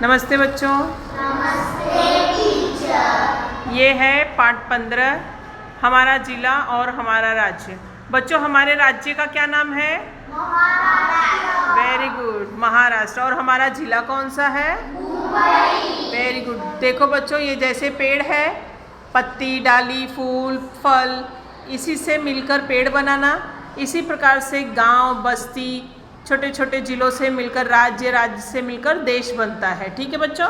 नमस्ते बच्चों। नमस्ते टीचर। ये है पाठ 15 हमारा जिला और हमारा राज्य। बच्चों हमारे राज्य का क्या नाम है? महाराष्ट्र। Very good, Maharashtra. और हमारा जिला कौन सा है? मुंबई। Very good. देखो बच्चों, ये जैसे पेड़ है, पत्ती, डाली, फूल, फल, इसी से मिलकर पेड़ बनाना, इसी प्रकार से गांव, बस्ती, छोटे छोटे जिलों से मिलकर राज्य, राज्य से मिलकर देश बनता है। ठीक है बच्चों।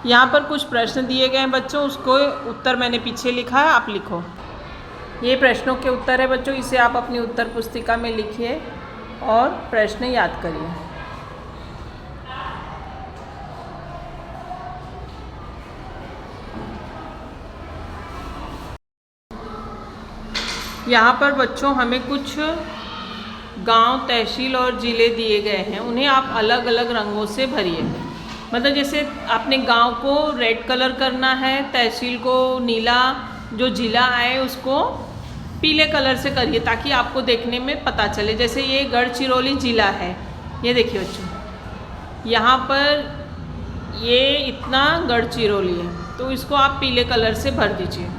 यहाँ पर कुछ प्रश्न दिए गए हैं बच्चों, उसको उत्तर मैंने पीछे लिखा है, आप लिखो। ये प्रश्नों के उत्तर है बच्चों, इसे आप अपनी उत्तर पुस्तिका में लिखिए और प्रश्न याद करिए। यहाँ पर बच्चों हमें कुछ गांव, तहसील और ज़िले दिए गए हैं, उन्हें आप अलग अलग रंगों से भरिए। मतलब जैसे आपने गांव को रेड कलर करना है, तहसील को नीला, जो ज़िला आए उसको पीले कलर से करिए ताकि आपको देखने में पता चले। जैसे ये गढ़चिरौली ज़िला है, ये देखिए बच्चों, यहाँ पर ये इतना गढ़चिरौली है, तो इसको आप पीले कलर से भर दीजिए।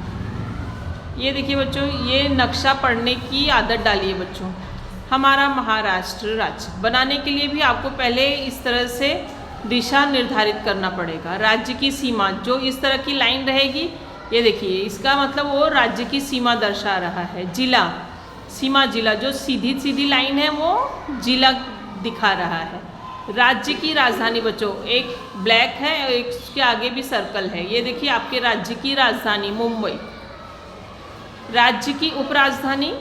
ये देखिए बच्चों, ये नक्शा पढ़ने की आदत डालिए बच्चों। हमारा महाराष्ट्र राज्य बनाने के लिए भी आपको पहले इस तरह से दिशा निर्धारित करना पड़ेगा। राज्य की सीमा जो इस तरह की लाइन रहेगी, ये देखिए, इसका मतलब वो राज्य की सीमा दर्शा रहा है। जिला, सीमा, जिला, जो सीधी सीधी लाइन है वो जिला दिखा रहा है। राज्य की राजधानी बच्चों, एक ब्लैक है और एक उसके आगे भी सर्कल है। ये देखिए आपके राज्य की राजधानी मुंबई। राज्य की उपराजधानी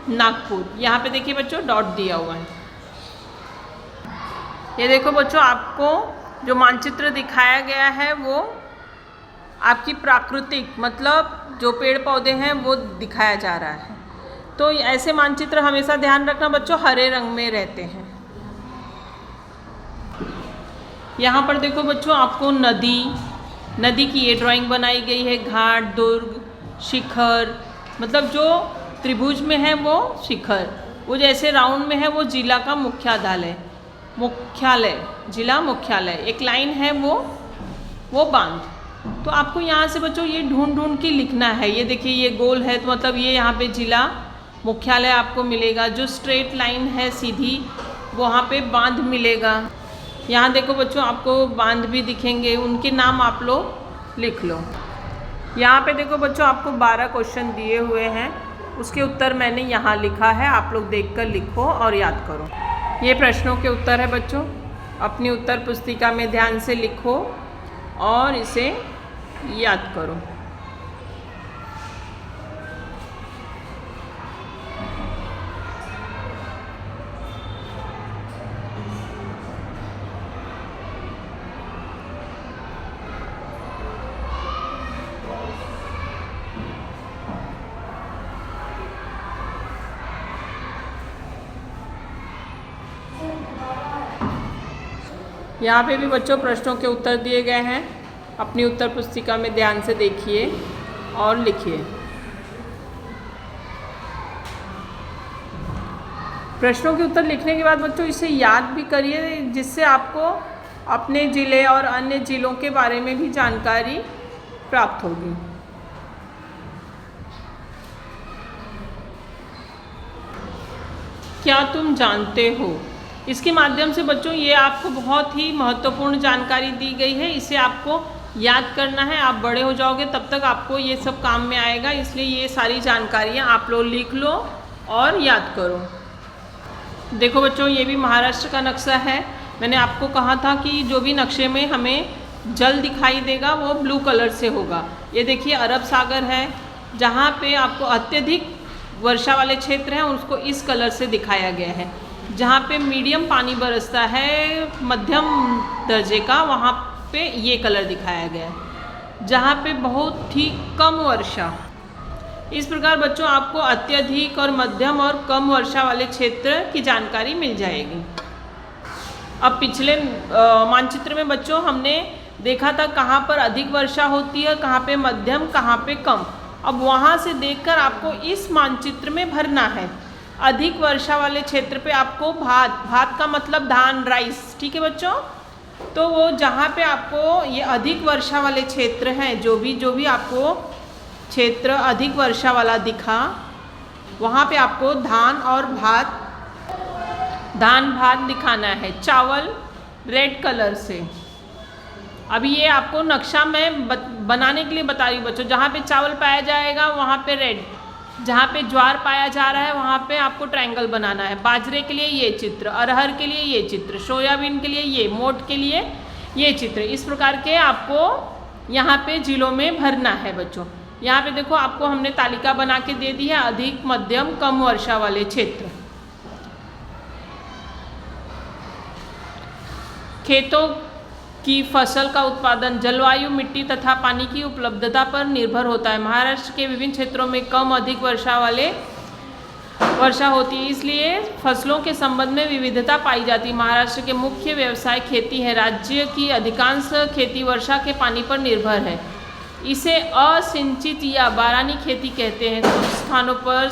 नागपुर, यहाँ पे देखिए बच्चों डॉट दिया हुआ है। ये देखो बच्चों, आपको जो मानचित्र दिखाया गया है वो आपकी प्राकृतिक, मतलब जो पेड़ पौधे हैं वो दिखाया जा रहा है। तो ऐसे मानचित्र हमेशा ध्यान रखना बच्चों, हरे रंग में रहते हैं। यहाँ पर देखो बच्चों, आपको नदी की ये ड्राइंग बनाई गई है। घाट, दुर्ग, शिखर, मतलब जो त्रिभुज में है वो शिखर, वो जैसे राउंड में है वो जिला का मुख्यालय, जिला मुख्यालय। एक लाइन है वो बांध। तो आपको यहाँ से बच्चों ये ढूंढ के लिखना है। ये देखिए ये गोल है, तो मतलब ये यहाँ पे जिला मुख्यालय आपको मिलेगा। जो स्ट्रेट लाइन है सीधी, वहाँ पे बांध मिलेगा। यहाँ देखो बच्चों, आपको बांध भी दिखेंगे, उनके नाम आप लोग लिख लो। यहाँ पे देखो बच्चों, आपको 12 क्वेश्चन दिए हुए हैं, उसके उत्तर मैंने यहाँ लिखा है, आप लोग देखकर लिखो और याद करो। ये प्रश्नों के उत्तर है बच्चों, अपनी उत्तर पुस्तिका में ध्यान से लिखो और इसे याद करो। यहाँ पे भी बच्चों प्रश्नों के उत्तर दिए गए हैं, अपनी उत्तर पुस्तिका में ध्यान से देखिए और लिखिए। प्रश्नों के उत्तर लिखने के बाद बच्चों इसे याद भी करिए, जिससे आपको अपने ज़िले और अन्य ज़िलों के बारे में भी जानकारी प्राप्त होगी। क्या तुम जानते हो, इसके माध्यम से बच्चों ये आपको बहुत ही महत्वपूर्ण जानकारी दी गई है, इसे आपको याद करना है। आप बड़े हो जाओगे तब तक आपको ये सब काम में आएगा, इसलिए ये सारी जानकारियाँ आप लोग लिख लो और याद करो। देखो बच्चों, ये भी महाराष्ट्र का नक्शा है। मैंने आपको कहा था कि जो भी नक्शे में हमें जल दिखाई देगा वो ब्लू कलर से होगा। ये देखिए अरब सागर है, जहाँ पे आपको अत्यधिक वर्षा वाले क्षेत्र हैं उसको इस कलर से दिखाया गया है। जहाँ पे मीडियम पानी बरसता है, मध्यम दर्जे का, वहाँ पे ये कलर दिखाया गया है। जहाँ पे बहुत ही कम वर्षा, इस प्रकार बच्चों आपको अत्यधिक और मध्यम और कम वर्षा वाले क्षेत्र की जानकारी मिल जाएगी। अब पिछले मानचित्र में बच्चों हमने देखा था कहाँ पर अधिक वर्षा होती है, कहाँ पे मध्यम, कहाँ पे कम। अब वहाँ से देखकर आपको इस मानचित्र में भरना है। अधिक वर्षा वाले क्षेत्र पे आपको भात का मतलब धान, राइस, ठीक है बच्चों, तो वो जहाँ पे आपको ये अधिक वर्षा वाले क्षेत्र हैं, जो भी आपको क्षेत्र अधिक वर्षा वाला दिखा, वहाँ पे आपको धान भात दिखाना है, चावल रेड कलर से। अभी ये आपको नक्शा मैं बनाने के लिए बता रही हूँ बच्चों। जहाँ पे चावल पाया जाएगा वहाँ पे रेड, जहाँ पे ज्वार पाया जा रहा है वहाँ पे आपको ट्रायंगल बनाना है। बाजरे के लिए ये चित्र, अरहर के लिए ये चित्र, सोयाबीन के लिए ये, मोठ के लिए ये चित्र। इस प्रकार के आपको यहाँ पे जिलों में भरना है बच्चों। यहाँ पे देखो आपको हमने तालिका बना के दे दी है, अधिक, मध्यम, कम वर्षा वाले क्षेत्र। खेतों की फसल का उत्पादन जलवायु, मिट्टी तथा पानी की उपलब्धता पर निर्भर होता है। महाराष्ट्र के विभिन्न क्षेत्रों में कम अधिक वर्षा होती है, इसलिए फसलों के संबंध में विविधता पाई जाती है। महाराष्ट्र के मुख्य व्यवसाय खेती है। राज्य की अधिकांश खेती वर्षा के पानी पर निर्भर है। इसे असिंचित या बारानी खेती कहते हैं। कुछ स्थानों पर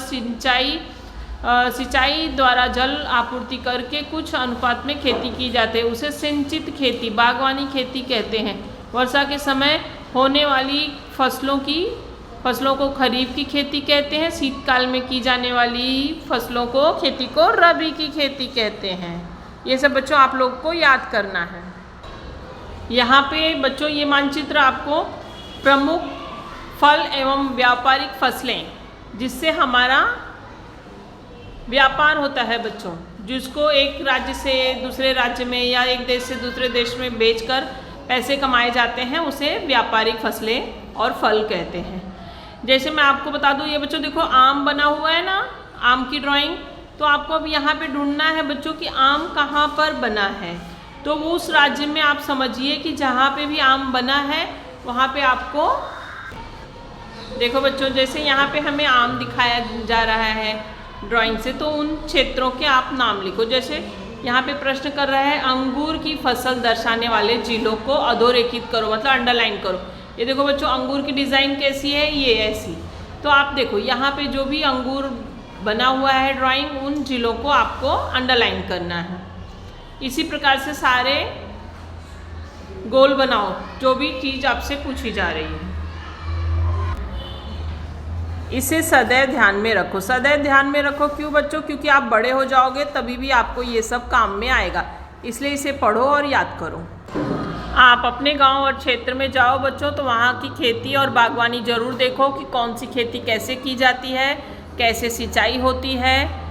सिंचाई द्वारा जल आपूर्ति करके कुछ अनुपात में खेती की जाती है, उसे सिंचित खेती, बागवानी खेती कहते हैं। वर्षा के समय होने वाली फसलों को खरीफ की खेती कहते हैं। शीतकाल में की जाने वाली खेती को रबी की खेती कहते हैं। ये सब बच्चों आप लोग को याद करना है। यहाँ पे बच्चों ये मानचित्र आपको प्रमुख फल एवं व्यापारिक फसलें, जिससे हमारा व्यापार होता है बच्चों, जिसको एक राज्य से दूसरे राज्य में या एक देश से दूसरे देश में बेचकर पैसे कमाए जाते हैं, उसे व्यापारिक फसलें और फल कहते हैं। जैसे मैं आपको बता दूं, ये बच्चों देखो आम बना हुआ है ना, आम की ड्राइंग। तो आपको अब यहाँ पे ढूंढना है बच्चों कि आम कहाँ पर बना है। तो वो उस राज्य में आप समझिए कि जहाँ पे भी आम बना है वहाँ पे आपको देखो बच्चों, जैसे यहाँ पे हमें आम दिखाया जा रहा है ड्राइंग से, तो उन क्षेत्रों के आप नाम लिखो। जैसे यहाँ पे प्रश्न कर रहा है अंगूर की फसल दर्शाने वाले जिलों को अधोरेखित करो, मतलब अंडरलाइन करो। ये देखो बच्चों अंगूर की डिज़ाइन कैसी है, ये ऐसी। तो आप देखो यहाँ पे जो भी अंगूर बना हुआ है ड्राइंग, उन जिलों को आपको अंडरलाइन करना है। इसी प्रकार से सारे गोल बनाओ जो भी चीज़ आपसे पूछी जा रही है। इसे सदैव ध्यान में रखो। सदैव ध्यान में रखो क्यों बच्चों? क्योंकि आप बड़े हो जाओगे तभी भी आपको ये सब काम में आएगा, इसलिए इसे पढ़ो और याद करो। आप अपने गांव और क्षेत्र में जाओ बच्चों, तो वहाँ की खेती और बागवानी ज़रूर देखो कि कौन सी खेती कैसे की जाती है, कैसे सिंचाई होती है।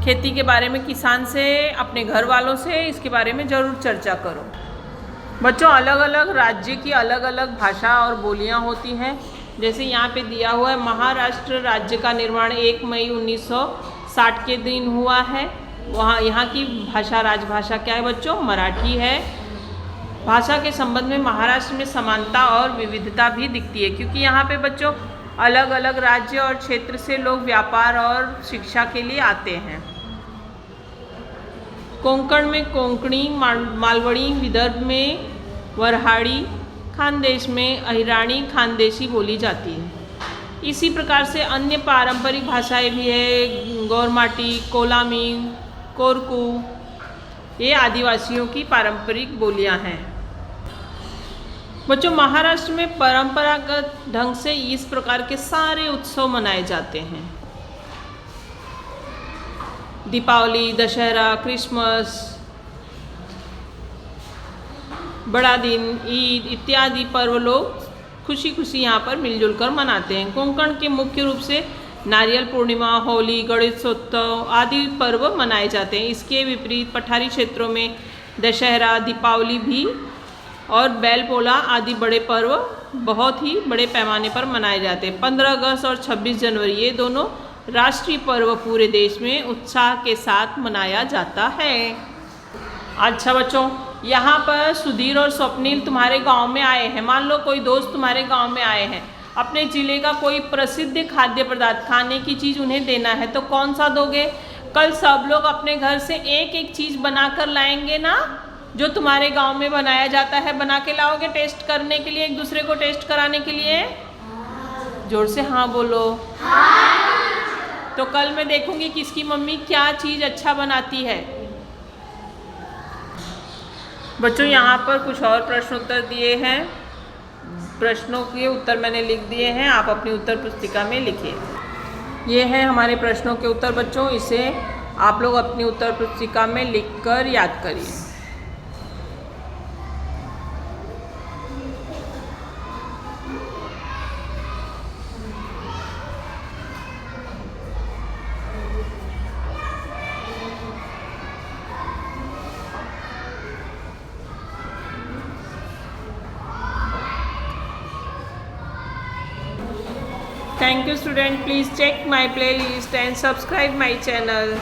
खेती के बारे में किसान से, अपने घर वालों से इसके बारे में ज़रूर चर्चा करो। बच्चों अलग अलग राज्य की अलग अलग भाषा और बोलियाँ होती हैं। जैसे यहाँ पे दिया हुआ है, महाराष्ट्र राज्य का निर्माण 1 मई 1960 के दिन हुआ है। वहाँ यहाँ की भाषा, राजभाषा क्या है बच्चों? मराठी है। भाषा के संबंध में महाराष्ट्र में समानता और विविधता भी दिखती है, क्योंकि यहाँ पे बच्चों अलग अलग राज्य और क्षेत्र से लोग व्यापार और शिक्षा के लिए आते हैं। कोंकण में कोंकणी, मालवणी, विदर्भ में वरहाड़ी, खानदेश में अहिरानी खानदेशी बोली जाती है। इसी प्रकार से अन्य पारंपरिक भाषाएं भी है, गौरमाटी, कोलामी, कोरकू, ये आदिवासियों की पारंपरिक बोलियां हैं। बच्चों महाराष्ट्र में परंपरागत ढंग से इस प्रकार के सारे उत्सव मनाए जाते हैं। दीपावली, दशहरा, क्रिसमस, बड़ा दिन, ईद इत्यादि पर्व लोग खुशी खुशी यहाँ पर मिलजुल कर मनाते हैं। कोंकण के मुख्य रूप से नारियल पूर्णिमा, होली, गणेशोत्सव आदि पर्व मनाए जाते हैं। इसके विपरीत पठारी क्षेत्रों में दशहरा, दीपावली भी और बैल पोला आदि बड़े पर्व बहुत ही बड़े पैमाने पर मनाए जाते हैं। 15 अगस्त और 26 जनवरी ये दोनों राष्ट्रीय पर्व पूरे देश में उत्साह के साथ मनाया जाता है। अच्छा बच्चों, यहाँ पर सुधीर और स्वप्निल तुम्हारे गांव में आए हैं। मान लो कोई दोस्त तुम्हारे गांव में आए हैं, अपने ज़िले का कोई प्रसिद्ध खाद्य पदार्थ, खाने की चीज़ उन्हें देना है, तो कौन सा दोगे? कल सब लोग अपने घर से एक एक चीज़ बना कर लाएंगे ना, जो तुम्हारे गांव में बनाया जाता है, बना के लाओगे टेस्ट करने के लिए, एक दूसरे को टेस्ट कराने के लिए। जोर से हाँ बोलो। तो कल मैं देखूंगी किसकी मम्मी क्या चीज़ अच्छा बनाती है। बच्चों यहाँ पर कुछ और प्रश्न उत्तर दिए हैं, प्रश्नों के उत्तर मैंने लिख दिए हैं, आप अपनी उत्तर पुस्तिका में लिखिए। ये है हमारे प्रश्नों के उत्तर बच्चों, इसे आप लोग अपनी उत्तर पुस्तिका में लिखकर याद करिए। Thank you student, please check my playlist and subscribe my channel.